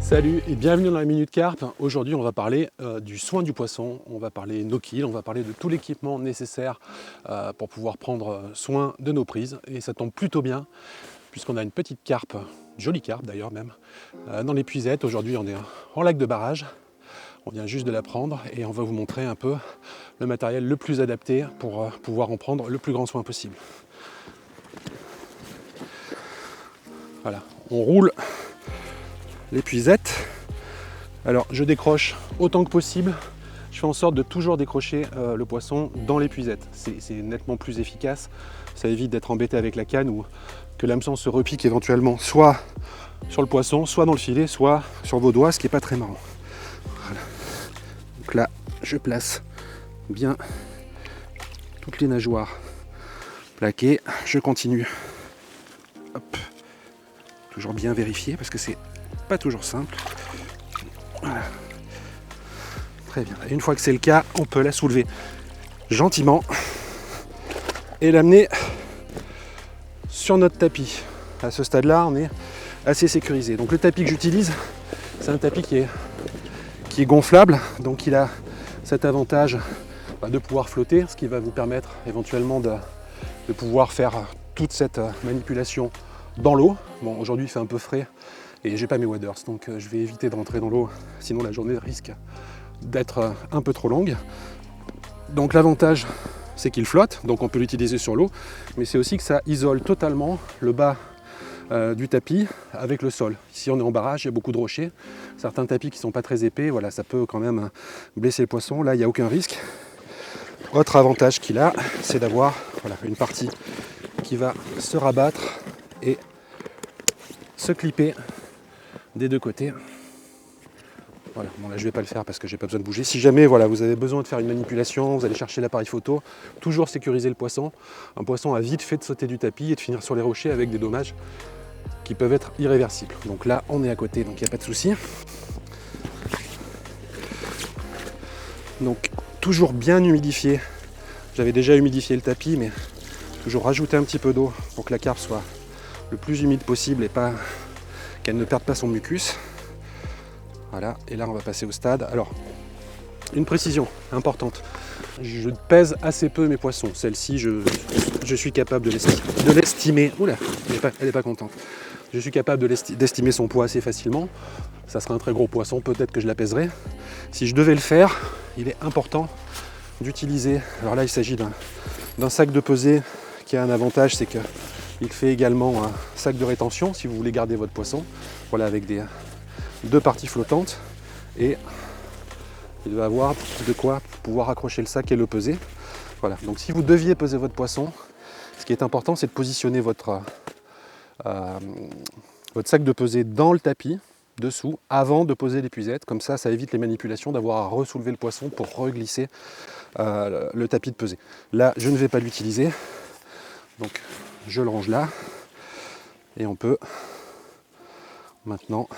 Salut et bienvenue dans la Minute Carpe. Aujourd'hui on va parler du soin du poisson, on va parler no-kill, on va parler de tout l'équipement nécessaire pour pouvoir prendre soin de nos prises. Et ça tombe plutôt bien puisqu'on a une petite carpe, une jolie carpe d'ailleurs même, dans l'épuisette. Aujourd'hui on est en lac de barrage, on vient juste de la prendre et on va vous montrer un peu le matériel le plus adapté pour pouvoir en prendre le plus grand soin possible. Voilà, on roule l'épuisette. Alors je décroche autant que possible, je fais en sorte de toujours décrocher le poisson dans l'épuisette. C'est nettement plus efficace, ça évite d'être embêté avec la canne ou que l'hameçon se repique éventuellement soit sur le poisson, soit dans le filet, soit sur vos doigts, ce qui n'est pas très marrant. Voilà. Donc là je place bien toutes les nageoires plaquées, je continue. Hop. Toujours bien vérifier parce que c'est pas toujours simple. Voilà. Très bien. Et une fois que c'est le cas, on peut la soulever gentiment et l'amener sur notre tapis. À ce stade-là, on est assez sécurisé. Donc le tapis que j'utilise, c'est un tapis qui est gonflable, donc il a cet avantage de pouvoir flotter, ce qui va vous permettre éventuellement de pouvoir faire toute cette manipulation dans l'eau. Bon, aujourd'hui il fait un peu frais et j'ai pas mes waders, donc je vais éviter de rentrer dans l'eau, sinon la journée risque d'être un peu trop longue. Donc l'avantage c'est qu'il flotte, donc on peut l'utiliser sur l'eau, mais c'est aussi que ça isole totalement le bas du tapis avec le sol. Ici on est en barrage, il y a beaucoup de rochers, certains tapis qui sont pas très épais, voilà, ça peut quand même blesser le poisson. Là il n'y a aucun risque. Autre avantage qu'il a, c'est d'avoir voilà, une partie qui va se rabattre et se clipper des deux côtés. Voilà, bon là je vais pas le faire parce que j'ai pas besoin de bouger. Si jamais voilà, vous avez besoin de faire une manipulation, vous allez chercher l'appareil photo, toujours sécuriser le poisson. Un poisson a vite fait de sauter du tapis et de finir sur les rochers avec des dommages qui peuvent être irréversibles. Donc là on est à côté, donc il n'y a pas de souci. Donc toujours bien humidifier. J'avais déjà humidifié le tapis, mais toujours rajouter un petit peu d'eau pour que la carpe soit le plus humide possible et pas qu'elle ne perde pas son mucus. Voilà, et là on va passer au stade. Alors, une précision importante. Je pèse assez peu mes poissons. Celle-ci, je suis capable de l'estimer. Oula, elle n'est pas contente. Je suis capable d'estimer son poids assez facilement. Ça sera un très gros poisson, peut-être que je la pèserai. Si je devais le faire, il est important d'utiliser. Alors là, il s'agit d'un sac de pesée qui a un avantage, c'est qu'il fait également un sac de rétention si vous voulez garder votre poisson. Voilà, avec deux parties flottantes, et il va avoir de quoi pouvoir accrocher le sac et le peser. Voilà, donc si vous deviez peser votre poisson, ce qui est important, c'est de positionner votre sac de pesée dans le tapis, dessous, avant de poser l'épuisette. Comme ça, ça évite les manipulations d'avoir à ressoulever le poisson pour reglisser le tapis de pesée. Là, je ne vais pas l'utiliser, donc je le range là, et on peut maintenant,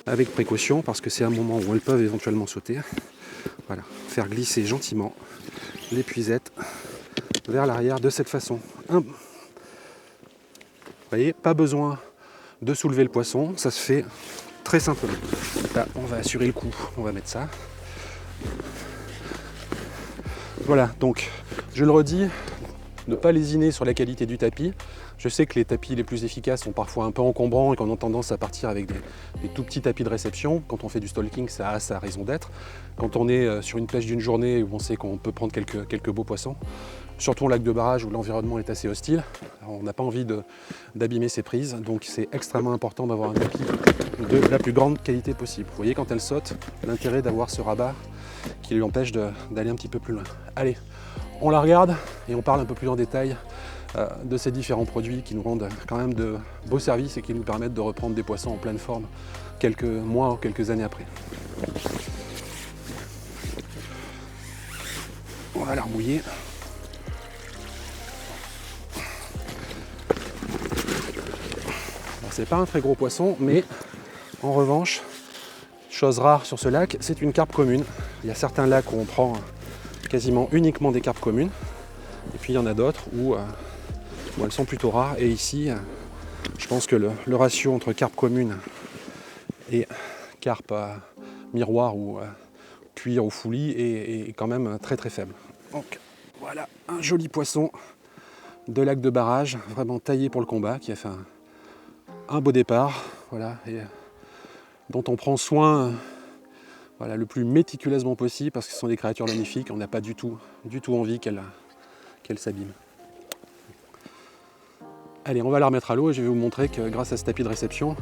avec précaution, parce que c'est un moment où elles peuvent éventuellement sauter, voilà, faire glisser gentiment l'épuisette vers l'arrière de cette façon. Vous voyez, pas besoin de soulever le poisson, ça se fait très simplement. Là, on va assurer le coup, on va mettre ça. Voilà, donc je le redis, ne pas lésiner sur la qualité du tapis. Je sais que les tapis les plus efficaces sont parfois un peu encombrants et qu'on a tendance à partir avec des tout petits tapis de réception. Quand on fait du stalking, ça a sa raison d'être. Quand on est sur une pêche d'une journée où on sait qu'on peut prendre quelques beaux poissons, surtout au lac de barrage où l'environnement est assez hostile, on n'a pas envie d'abîmer ses prises, donc c'est extrêmement important d'avoir un tapis de la plus grande qualité possible. Vous voyez, quand elle saute, l'intérêt d'avoir ce rabat qui lui empêche d'aller un petit peu plus loin. Allez, on la regarde et on parle un peu plus en détail de ces différents produits qui nous rendent quand même de beaux services et qui nous permettent de reprendre des poissons en pleine forme quelques mois ou quelques années après. On va la remouiller. C'est pas un très gros poisson, mais en revanche, chose rare sur ce lac, c'est une carpe commune. Il y a certains lacs où on prend quasiment uniquement des carpes communes, et puis il y en a d'autres où elles sont plutôt rares, et ici Je pense que le ratio entre carpe commune et carpe miroir ou cuir ou foulis est quand même très très faible. Donc voilà un joli poisson de lac de barrage, vraiment taillé pour le combat, qui a fait un beau départ, voilà, et dont on prend soin voilà, le plus méticuleusement possible parce que ce sont des créatures magnifiques, on n'a pas du tout envie qu'elles s'abîment. Allez, on va la remettre à l'eau et je vais vous montrer que grâce à ce tapis de réception,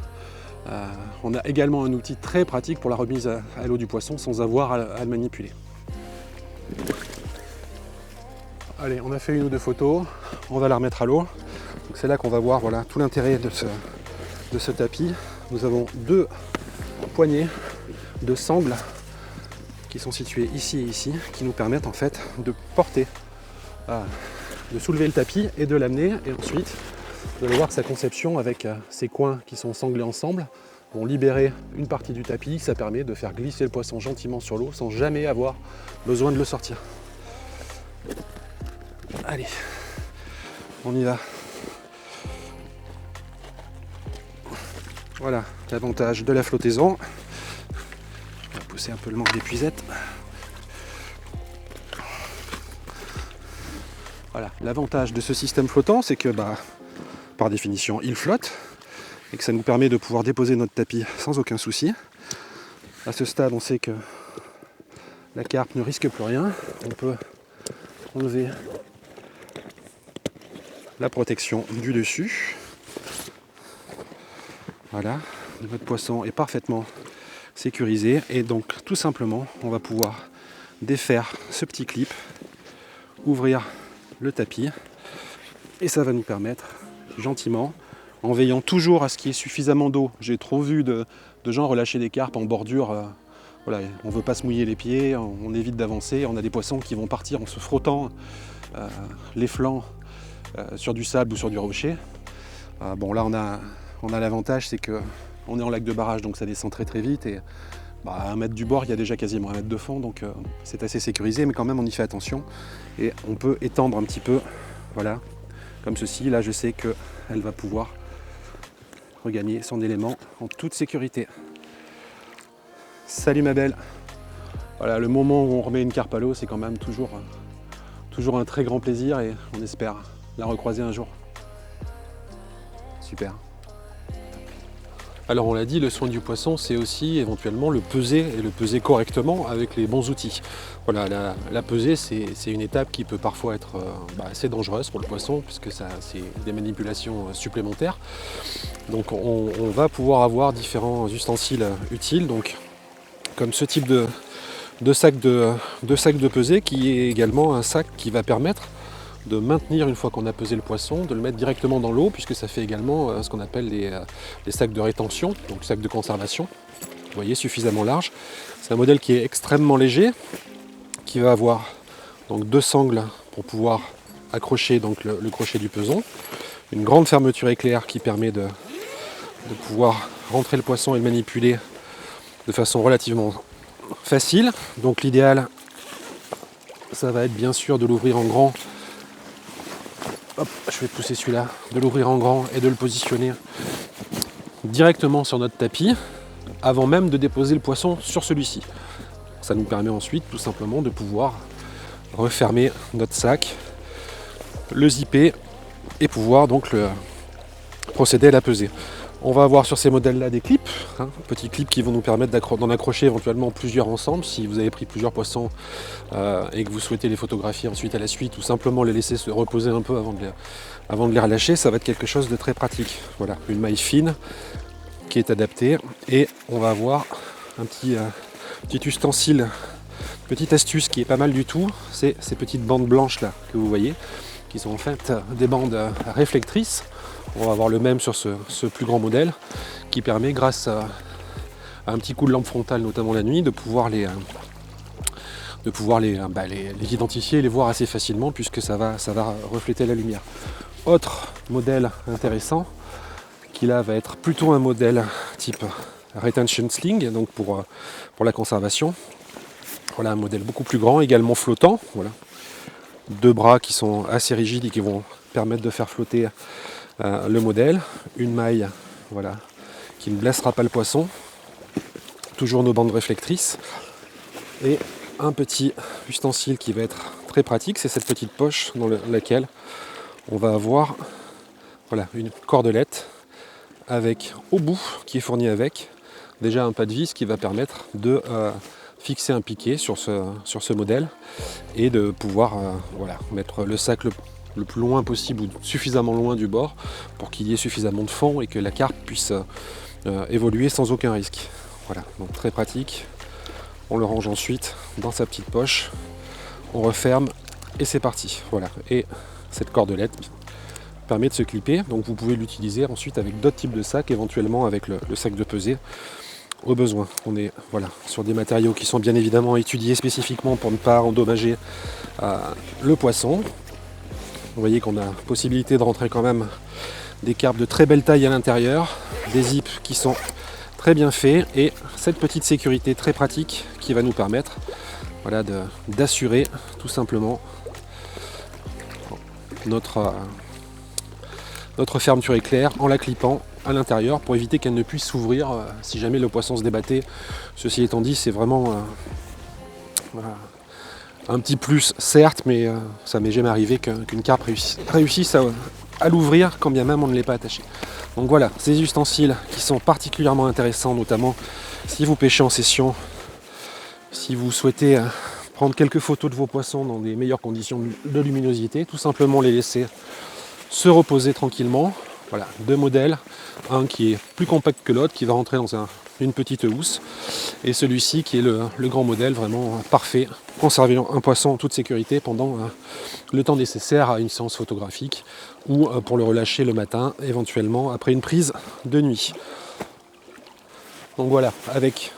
on a également un outil très pratique pour la remise à l'eau du poisson sans avoir à le manipuler. Allez, on a fait une ou deux photos, on va la remettre à l'eau. C'est là qu'on va voir voilà, tout l'intérêt de ce tapis. Nous avons deux poignées de sangles qui sont situées ici et ici, qui nous permettent en fait de porter, de soulever le tapis et de l'amener. Et ensuite, vous allez voir que sa conception avec ces coins qui sont sanglés ensemble vont libérer une partie du tapis. Ça permet de faire glisser le poisson gentiment sur l'eau sans jamais avoir besoin de le sortir. Allez, on y va. Voilà l'avantage de la flottaison. On va pousser un peu le manche d'épuisette. Voilà, l'avantage de ce système flottant, c'est que par définition, il flotte et que ça nous permet de pouvoir déposer notre tapis sans aucun souci. À ce stade, on sait que la carpe ne risque plus rien. On peut enlever la protection du dessus. Voilà, notre poisson est parfaitement sécurisé et donc tout simplement on va pouvoir défaire ce petit clip, ouvrir le tapis et ça va nous permettre gentiment, en veillant toujours à ce qu'il y ait suffisamment d'eau. J'ai trop vu de gens relâcher des carpes en bordure. Voilà, on ne veut pas se mouiller les pieds, on évite d'avancer. On a des poissons qui vont partir en se frottant les flancs sur du sable ou sur du rocher. Bon là on a l'avantage, c'est qu'on est en lac de barrage, donc ça descend très très vite et à 1 mètre du bord il y a déjà quasiment 1 mètre de fond, donc c'est assez sécurisé, mais quand même on y fait attention et on peut étendre un petit peu, voilà, comme ceci. Là je sais qu'elle va pouvoir regagner son élément en toute sécurité. Salut ma belle. Voilà, le moment où on remet une carpe à l'eau, c'est quand même toujours un très grand plaisir et on espère la recroiser un jour. Super. Alors on l'a dit, le soin du poisson, c'est aussi éventuellement le peser et le peser correctement avec les bons outils. Voilà, la pesée, c'est une étape qui peut parfois être assez dangereuse pour le poisson puisque c'est des manipulations supplémentaires. Donc on va pouvoir avoir différents ustensiles utiles, donc comme ce type de sac de pesée qui est également un sac qui va permettre de maintenir, une fois qu'on a pesé le poisson, de le mettre directement dans l'eau, puisque ça fait également ce qu'on appelle les sacs de rétention, donc sacs de conservation. Vous voyez, suffisamment large. C'est un modèle qui est extrêmement léger, qui va avoir donc 2 sangles pour pouvoir accrocher donc le crochet du peson, une grande fermeture éclair qui permet de pouvoir rentrer le poisson et le manipuler de façon relativement facile. Donc l'idéal, ça va être bien sûr de l'ouvrir en grand. Hop, je vais pousser celui-là, de l'ouvrir en grand et de le positionner directement sur notre tapis avant même de déposer le poisson sur celui-ci. Ça nous permet ensuite tout simplement de pouvoir refermer notre sac, le zipper et pouvoir donc procéder à la pesée. On va avoir sur ces modèles-là des clips, petits clips qui vont nous permettre d'en accrocher éventuellement plusieurs ensemble. Si vous avez pris plusieurs poissons et que vous souhaitez les photographier ensuite à la suite ou simplement les laisser se reposer un peu avant de les relâcher, ça va être quelque chose de très pratique. Voilà, une maille fine qui est adaptée et on va avoir un petit ustensile, petite astuce qui est pas mal du tout, c'est ces petites bandes blanches là que vous voyez, qui sont en fait des bandes réflectrices. On va avoir le même sur ce plus grand modèle qui permet, grâce à un petit coup de lampe frontale, notamment la nuit, de pouvoir les identifier et les voir assez facilement puisque ça va refléter la lumière. Autre modèle intéressant qui là va être plutôt un modèle type retention sling, donc pour la conservation. Voilà un modèle beaucoup plus grand, également flottant. Voilà. 2 bras qui sont assez rigides et qui vont permettre de faire flotter le modèle, une maille voilà, qui ne blessera pas le poisson, toujours nos bandes réflectrices, et un petit ustensile qui va être très pratique, c'est cette petite poche dans laquelle on va avoir voilà, une cordelette avec au bout qui est fourni avec déjà un pas de vis qui va permettre de fixer un piquet sur ce modèle et de pouvoir voilà, mettre le sac le plus loin possible ou suffisamment loin du bord pour qu'il y ait suffisamment de fond et que la carpe puisse évoluer sans aucun risque. Voilà, donc très pratique. On le range ensuite dans sa petite poche, on referme et c'est parti. Voilà, et cette cordelette permet de se clipper, donc vous pouvez l'utiliser ensuite avec d'autres types de sacs, éventuellement avec le sac de pesée au besoin. On est voilà, sur des matériaux qui sont bien évidemment étudiés spécifiquement pour ne pas endommager le poisson. Vous voyez qu'on a possibilité de rentrer quand même des carpes de très belle taille à l'intérieur, des zips qui sont très bien faits et cette petite sécurité très pratique qui va nous permettre voilà, d'assurer tout simplement notre fermeture éclair en la clipant à l'intérieur pour éviter qu'elle ne puisse s'ouvrir si jamais le poisson se débattait. Ceci étant dit, c'est vraiment un petit plus certes, mais ça m'est jamais arrivé qu'une carpe réussisse à l'ouvrir quand bien même on ne l'est pas attaché. Donc voilà, ces ustensiles qui sont particulièrement intéressants, notamment si vous pêchez en session, si vous souhaitez prendre quelques photos de vos poissons dans des meilleures conditions de luminosité, tout simplement les laisser se reposer tranquillement. Voilà, deux modèles, un qui est plus compact que l'autre, qui va rentrer dans une petite housse, et celui-ci qui est le grand modèle, vraiment parfait, conserver un poisson en toute sécurité pendant le temps nécessaire à une séance photographique ou pour le relâcher le matin, éventuellement après une prise de nuit. Donc voilà, avec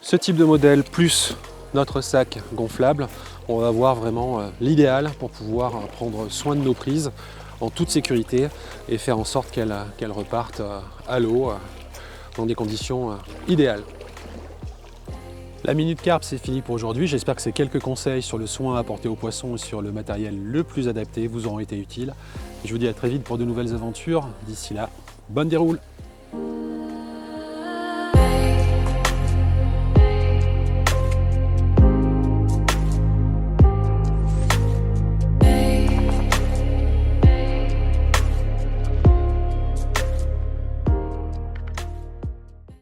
ce type de modèle plus notre sac gonflable, on va avoir vraiment l'idéal pour pouvoir prendre soin de nos prises en toute sécurité et faire en sorte qu'elles repartent à l'eau dans des conditions idéales. La Minute Carpe, c'est fini pour aujourd'hui. J'espère que ces quelques conseils sur le soin à apporter aux poissons et sur le matériel le plus adapté vous auront été utiles. Je vous dis à très vite pour de nouvelles aventures. D'ici là, bonne déroule!